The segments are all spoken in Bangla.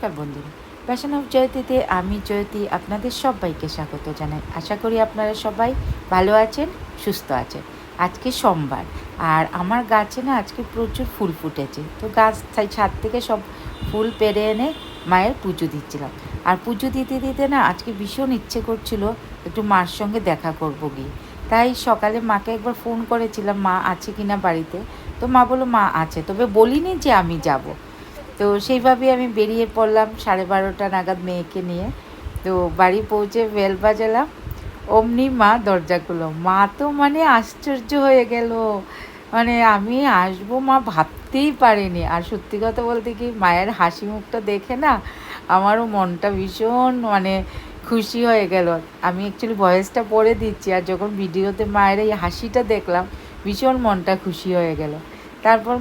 নমস্কার বন্ধুরা, প্যাশন অফ জয়তীতে আমি জয়তী আপনাদের সবাইকে স্বাগত জানাই। আশা করি আপনারা সবাই ভালো আছেন, সুস্থ আছেন। আজকে সোমবার আর আমার গাছে না আজকে প্রচুর ফুল ফুটেছে, তো গাছ ছাদ থেকে সব ফুল পেড়ে এনে মায়ের পুজো দিচ্ছিলাম। আর পুজো দিতে দিতে না আজকে ভীষণ ইচ্ছে করছিল একটু মার সঙ্গে দেখা করবো গিয়ে। তাই সকালে মাকে একবার ফোন করেছিলাম মা আছে কিনা বাড়িতে। তো মা বললো মা আছে, তবে বলিনি যে আমি যাব। তো সেইভাবেই আমি বেরিয়ে পড়লাম 12:30 নাগাদ মেয়েকে নিয়ে। তো বাড়ি পৌঁছে বেল বাজালাম, অমনি মা দরজা খুললো। মা তো মানে আশ্চর্য হয়ে গেল, মানে আমি আসবো মা ভাবতেই পারিনি। আর সত্যি কথা বলতে কি, মায়ের হাসি মুখটা দেখে না আমারও মনটা ভীষণ মানে খুশি হয়ে গেল। আমি অ্যাকচুয়ালি ভয়েসটা পড়ে দিচ্ছি, আর যখন ভিডিওতে মায়ের এই হাসিটা দেখলাম ভীষণ মনটা খুশি হয়ে গেল। তারপর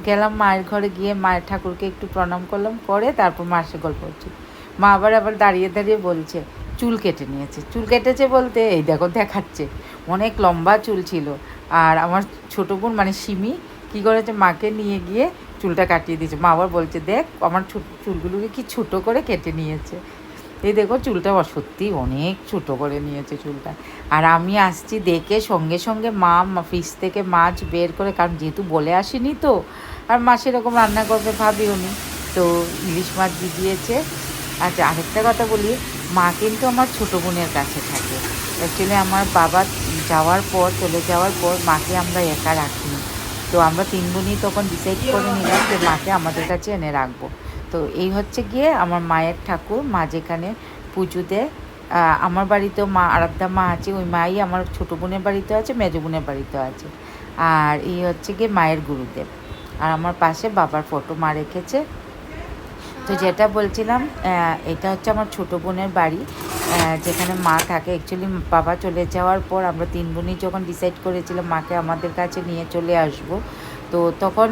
গেলাম মায়ের ঘরে, গিয়ে মায়ের ঠাকুরকে একটু প্রণাম করলাম, করে তারপর মার সাথে গল্প করছি। মা আবার দাঁড়িয়ে দাঁড়িয়ে বলছে চুল কেটে নিয়েছে। চুল কেটেছে বলতে এই দেখো দেখাচ্ছে, অনেক লম্বা চুল ছিল। আর আমার ছোটো বোন মানে সিমি কী করেছে, মাকে নিয়ে গিয়ে চুলটা কাটিয়ে দিয়েছে। মা আবার বলছে দেখ আমার চুলগুলোকে কি ছোটো করে কেটে নিয়েছে। এই দেখো চুলটা সত্যি অনেক ছোটো করে নিয়েছে চুলটা। আর আমি আসছি দেখে সঙ্গে সঙ্গে মা ফ্রিজ থেকে মাছ বের করে, কারণ যেহেতু বলে আসিনি তো, আর মা সেরকম রান্না করবে ভাবিও নি, তো ইলিশ মাছ দিয়েছে। আচ্ছা, আরেকটা কথা বলি, মা কিন্তু আমার ছোটো বোনের কাছে থাকে। অ্যাকচুয়ালি আমার বাবা চলে যাওয়ার পর মাকে আমরা একা রাখিনি। তো আমরা 3 বোনই তখন ডিসাইড করে নিলাম যে মাকে আমাদের কাছে এনে রাখবো। তো এই হচ্ছে গিয়ে আমার মায়ের ঠাকুর। মা যেখানে পুজো দেয়, আমার বাড়িতেও মা আরাধ্যা মা আছে, ওই মাই আমার ছোটো বোনের বাড়িতেও আছে, মেজো বোনের বাড়িতেও আছে। আর এই হচ্ছে গিয়ে মায়ের গুরুদেব। আর আমার পাশে বাবার ফটো মা রেখেছে। তো যেটা বলছিলাম, এটা হচ্ছে আমার ছোটো বোনের বাড়ি, যেখানে মা থাকে। অ্যাকচুয়ালি বাবা চলে যাওয়ার পর আমরা 3 বোনই যখন ডিসাইড করেছিলাম মাকে আমাদের কাছে নিয়ে চলে আসব, তো তখন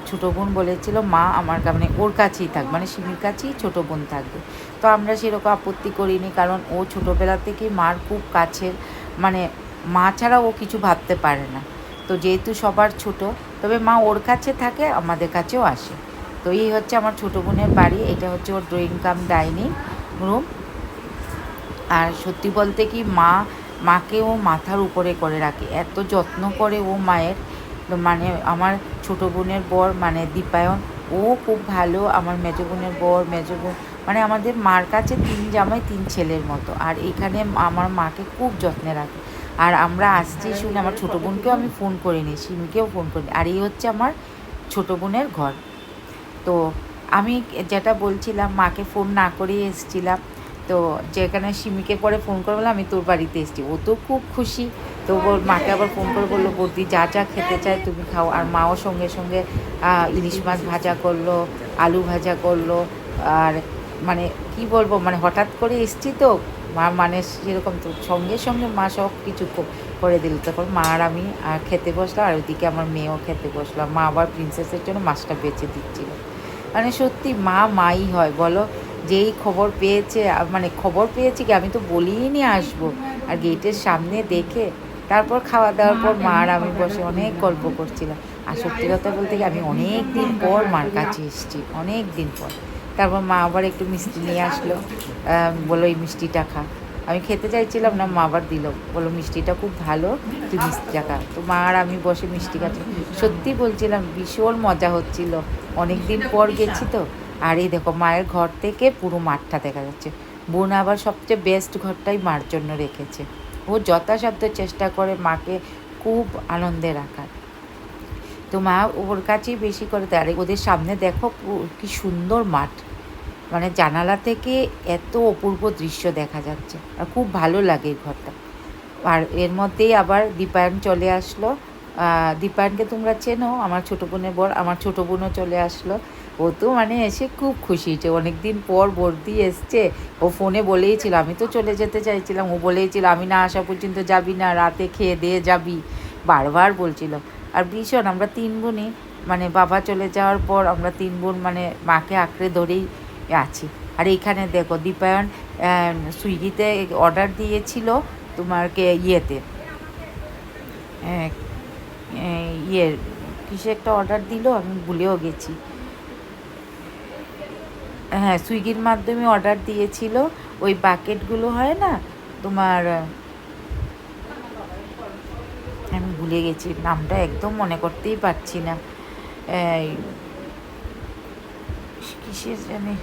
ছোটো বোন বলেছিল মা আমার মানে ওর কাছেই থাকবে, মানে সিমির কাছেই ছোটো বোন থাকবে। তো আমরা সেরকম আপত্তি করিনি, কারণ ও ছোটোবেলা থেকেই মার খুব কাছের, মানে মা ছাড়া ও কিছু ভাবতে পারে না। তো যেহেতু সবার ছোটো, তবে মা ওর কাছে থাকে, আমাদের কাছেও আসে। তো এই হচ্ছে আমার ছোটো বোনের বাড়ি, এটা হচ্ছে ওর ড্রয়িং কাম ডাইনিং রুম। আর সত্যি বলতে কি, মাকে ও মাথার উপরে করে রাখে, এত যত্ন করে ও মায়ের। মানে আমার ছোটো বোনের বর মানে দীপায়ন, ও খুব ভালো। আমার মেজো বোনের বর, মেজো বোন, মানে আমাদের মার কাছে 3 জামাই 3 ছেলের মতো। আর এখানে আমার মাকে খুব যত্নে রাখে। আর আমরা আসছি শুনে আমার ছোটো বোনকেও আমি ফোন করিনি, সিমকেও ফোন করিনি। আর এই হচ্ছে আমার ছোটো বোনের ঘর। তো আমি যেটা বলছিলাম, মাকে ফোন না করেই এসেছিলাম। তো যেখানে সিমিকে পরে ফোন করে বললাম আমি তোর বাড়িতে এসেছি, ও তো খুব খুশি। তো ওর মাকে আবার ফোন করে বললো বৌদি যা যা খেতে চায় তুমি খাও। আর মাও সঙ্গে সঙ্গে ইলিশ মাছ ভাজা করলো, আলু ভাজা করলো। আর মানে কি বলবো, মানে হঠাৎ করে এসেছি তো, মা মানে সেরকম, তো সঙ্গে সঙ্গে মা সব কিছু করে দিল। তখন মা আর আমি খেতে বসলাম, আর ওইদিকে আমার মেয়েও খেতে বসলাম। মা আবার প্রিন্সেসের জন্য মাছটা বেছে দিচ্ছিল। মানে সত্যি মাই হয় বলো। যেই খবর পেয়েছে, মানে খবর পেয়েছি কি, আমি তো বলিই নি আসবো, আর গেটের সামনে দেখে তারপর খাওয়া দাওয়ার পর মা আর আমি বসে অনেক গল্প করছিলাম। আর সত্যি কথা বলতে কি, আমি অনেক দিন পর মার কাছে এসেছি, অনেক দিন পর। তারপর মা আবার একটু মিষ্টি নিয়ে আসলো, বললো এই মিষ্টিটা খা। আমি খেতে চাইছিলাম না, মা আবার দিল, বললো মিষ্টিটা খুব ভালো, তুই মিষ্টিটা খা। তো মা আর আমি বসে মিষ্টি খাচ্ছি। সত্যি বলছিলাম ভীষণ মজা হচ্ছিল, অনেক দিন পর গেছি তো। আর এই দেখো মায়ের ঘর থেকে পুরো মাঠটা দেখা যাচ্ছে। বোন আবার সবচেয়ে বেস্ট ঘরটাই মার জন্য রেখেছে। ও যথাসাধ্য চেষ্টা করে মাকে খুব আনন্দে রাখার। তো মা ওর কাছেই বেশি করে দেয়। আর ওদের সামনে দেখো কি সুন্দর মাঠ, মানে জানালা থেকে এত অপূর্ব দৃশ্য দেখা যাচ্ছে, আর খুব ভালো লাগে এই ঘরটা। আর এর মধ্যেই আবার দীপায়ন চলে আসলো। দীপায়নকে তোমরা চেনো, আমার ছোটো বোনের বর। আমার ছোটো বোনও চলে আসলো। ও তো মানে এসে খুব খুশি হয়েছে, অনেক দিন পর বর্দি এসছে। ও ফোনে বলেইছিল, আমি তো চলে যেতে চাইছিলাম, ও বলেইছিল আমি না আসা পর্যন্ত যাবি না, রাতে খেয়ে দিয়ে যাবি, বারবার বলছিল। আর ভীষণ আমরা 3 বোনই, মানে বাবা চলে যাওয়ার পর আমরা 3 বোন মানে মাকে আঁকড়ে ধরেই আছি। আর এইখানে দেখো দীপায়ন সুইগিতে অর্ডার দিয়েছিল তোমারকে ইয়েতে, কিসে একটা অর্ডার দিল, আমি ভুলেও গেছি। হ্যাঁ, সুইগির মাধ্যমে অর্ডার দিয়েছিল। ওই বাকেটগুলো হয় না তোমার, আমি ভুলে গেছি নামটা, একদম মনে করতেই পারছি না। এই কিসের জানি,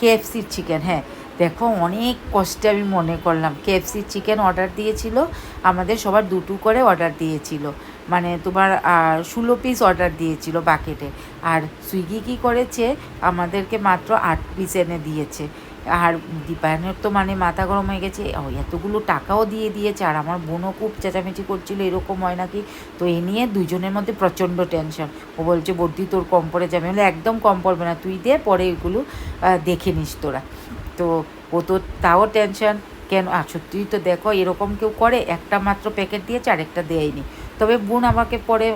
কেএফসির চিকেন, হ্যাঁ। দেখো অনেক কষ্টে আমি মনে করলাম, কেএফসির চিকেন অর্ডার দিয়েছিল, আমাদের সবার দুটো করে অর্ডার দিয়েছিল, মানে তোমার 16 পিস অর্ডার দিয়েছিল বাকেটে। আর সুইগি কী করেছে, আমাদেরকে মাত্র 8 পিস এনে দিয়েছে। আর দীপায়নের তো মানে মাথা গরম হয়ে গেছে, এতগুলো টাকাও দিয়ে দিয়েছে। আর আমার বোনও খুব চেঁচামেচি করছিল, এরকম হয় নাকি। তো এ নিয়ে দুজনের মধ্যে প্রচণ্ড টেনশন। ও বলছে বর্দি তোর কম পড়ে যাবে, বলে একদম কম পড়বে না, তুই দে, পরে এগুলো দেখে নিস তোরা। তো ও তো তাও টেনশন, কেন সত্যিই তো দেখো এরকম কেউ করে, একটা মাত্র প্যাকেট দিয়েছে, আরেকটা দেয়নি। তবে বোন আমাকে পরে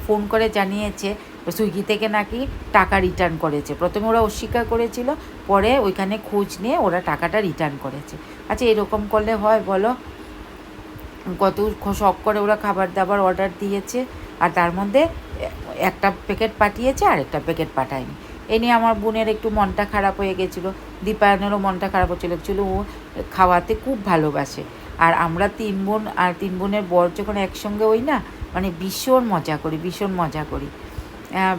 ফোন করে জানিয়েছে সুইগি থেকে নাকি টাকা রিটার্ন করেছে। প্রথমে ওরা অস্বীকার করেছিল, পরে ওইখানে খোঁজ নিয়ে ওরা টাকাটা রিটার্ন করেছে। আচ্ছা এরকম করলে হয় বলো? কত শখ করে ওরা খাবার দাবার অর্ডার দিয়েছে, আর তার মধ্যে একটা প্যাকেট পাঠিয়েছে আর একটা প্যাকেট পাঠায়নি। এ নিয়ে আমার বোনের একটু মনটা খারাপ হয়ে গেছিলো, দীপায়নেরও মনটা খারাপ হচ্ছিলো। অ্যাকচুয়ালি ও খাওয়াতে খুব ভালোবাসে। আর আমরা 3 বোন আর 3 বোনের বর যখন একসঙ্গে হই না, মানে ভীষণ মজা করি, ভীষণ মজা করি,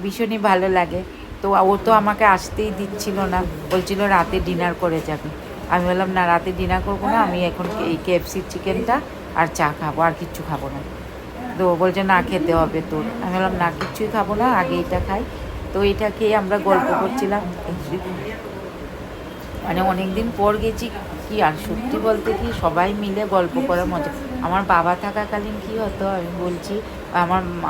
ভীষণই ভালো লাগে। তো ও তো আমাকে আসতেই দিচ্ছিল না, বলছিল রাতে ডিনার করে যাবে। আমি বললাম না, রাতে ডিনার করবো না, আমি এখন এই কেএফসির চিকেনটা আর চা খাবো, আর কিচ্ছু খাবো না। তো বলছে না খেতে হবে তোর। আমি বললাম না, কিচ্ছুই খাবো না, আগে এটা খাই। তো এটা খেয়ে আমরা গল্প করছিলাম, মানে অনেক দিন পর গেছি। কি আর সত্যি বলতে কি, সবাই মিলে গল্প করা মজা। আমার বাবা থাকাকালীন কি হতো আমি বলছি,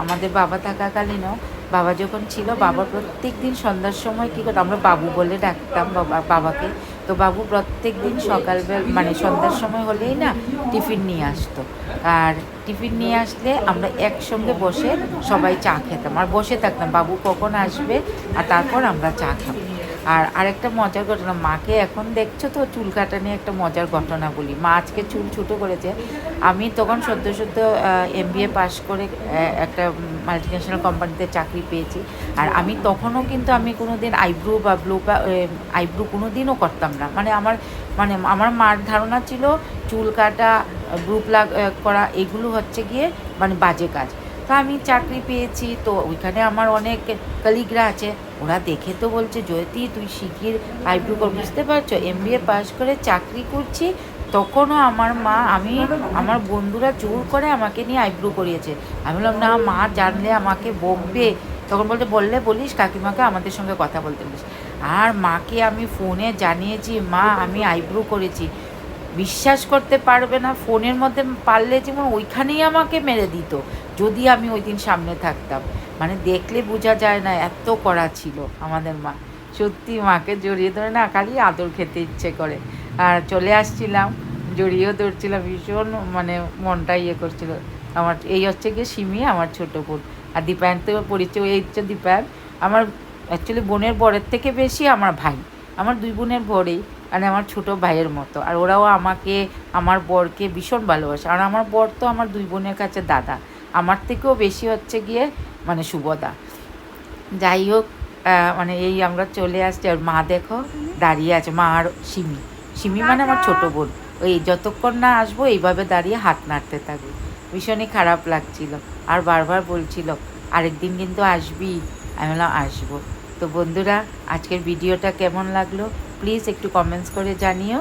আমাদের বাবা থাকাকালীনও, বাবা যখন ছিল, বাবা প্রত্যেক দিন সন্ধ্যার সময় কী করতো, আমরা বাবু বলে ডাকতাম বাবাকে। তো বাবু প্রত্যেক দিন সকালবেলা মানে সন্ধ্যার সময় হলেই না টিফিন নিয়ে আসতো। আর টিফিন নিয়ে আসলে আমরা একসঙ্গে বসে সবাই চা খেতাম, আর বসে থাকতাম বাবু কখন আসবে, আর তারপর আমরা চা খাবো। আর আরেকটা মজার ঘটনা, মাকে এখন দেখছো তো, চুল কাটা নিয়ে একটা মজার ঘটনা বলি। মা আজকে চুল ছোটো করেছে। আমি তখন সদ্য MBA পাশ করে একটা মাল্টিন্যাশনাল কোম্পানিতে চাকরি পেয়েছি। আর আমি তখনও কিন্তু আমি কোনো দিন আইব্রো বা আইব্রো কোনো দিনও করতাম না। মানে আমার মার ধারণা ছিল চুল কাটা, ব্রু প্লাগ করা, এগুলো হচ্ছে গিয়ে মানে বাজে কাজ। তো আমি চাকরি পেয়েছি, তো ওইখানে আমার অনেক কলিগরা আছে, ওরা দেখে তো বলছে জয়তী তুই শিগগির আইব্রো কর। বুঝতে পারছো, MBA পাস করে চাকরি করছি, তখনও আমার বন্ধুরা জোর করে আমাকে নিয়ে আইব্রো করিয়েছে। আমি বললাম না মা, জানলে আমাকে বকবে। তখন বললে বলিস কাকিমাকে আমাদের সঙ্গে কথা বলতে বলিস। আর মাকে আমি ফোনে জানিয়েছি, মা আমি আইব্রো করেছি। বিশ্বাস করতে পারবে না, ফোনের মধ্যে পারলে যেমন ওইখানেই আমাকে মেরে দিত, যদি আমি ওই দিন সামনে থাকতাম। মানে দেখলে বোঝা যায় না, এত কড়া ছিল আমাদের মা। সত্যি মাকে জড়িয়ে ধরে না খালি আদর খেতে ইচ্ছে করে। আর চলে আসছিলাম, জড়িয়েও ধরছিলাম, ভীষণ মানে মনটা ইয়ে করছিল আমার। এই হচ্ছে গিয়ে সিমি, আমার ছোটো বোন। আর দীপায়ন তো পরিচয়, এই হচ্ছে দীপায়ন আমার অ্যাকচুয়ালি বোনের বরের থেকে বেশি আমার ভাই। আমার 2 বোনের বরেই, মানে আমার ছোটো ভাইয়ের মতো। আর ওরাও আমাকে, আমার বরকে ভীষণ ভালোবাসে। আর আমার বর তো আমার 2 বোনের কাছে দাদা, আমার থেকেও বেশি হচ্ছে গিয়ে মানে শুভদা। যাই হোক, মানে এই আমরা চলে আসছি। আর মা দেখো দাঁড়িয়ে আছে, মা আর সিমি মানে আমার ছোটো বোন, ওই যতক্ষণ না আসবো এইভাবে দাঁড়িয়ে হাত নাড়তে থাকবে। ভীষণই খারাপ লাগছিল। আর বারবার বলছিল আরেকদিন কিন্তু আসবি। আমি বললাম আসবো। তো বন্ধুরা, আজকের ভিডিওটা কেমন লাগলো প্লিজ একটু কমেন্টস করে জানিও।